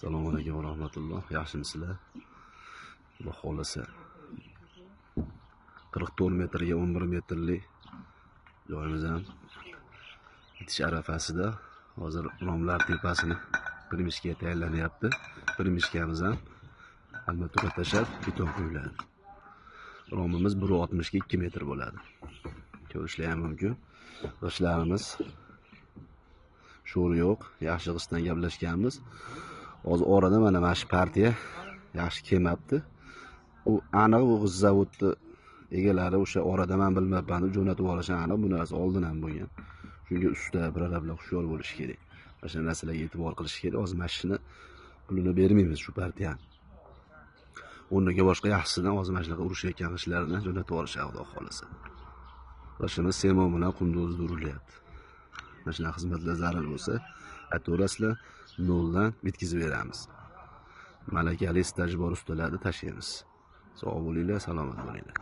Assalomu alaykum va rahmatulloh. Yaxshimisizlar? Xudo xolasa 44 metrga 11 metrlik joyimiz ham bitish arafasida. Hozir romlar tepasini primishkaga tayyorlanyapti. Primishkamiz ham albatta tashab beton quyiladi. Romimiz 1.60 ga 2 metr bo'ladi. Ko'rishlar ham mumkin. Yoshlarimiz sho'r yo'q, yaxshi qisdan gaplashganmiz. Hozir orada mana shu partiya yaxshi kelmabdi. U aniq bu zavodni egalari o'sha orada men bilmayman, jo'natib olishgan aniq, bu narsa oldin ham bo'lgan. Shunga usta birorablar hushyor bo'lish kerak. O'sha narsalarga e'tibor qilish kerak. Hozir mashina pulini bermaymiz shu partiyani. O'rniga boshqa yaxshisidan hozir mana shunaqa urushayotgan ishlarni jo'natib olishadi, xudo xolasa. Toshimiz semo bilan qunduz urilyapti. Mana shunaqa xizmatlar zarur bo'lsa, aytaverasizlar, noldan bitkazib beramiz. Malakali staj bor ustalarni tashlaymiz. Sog' bo'linglar, salomat bo'linglar.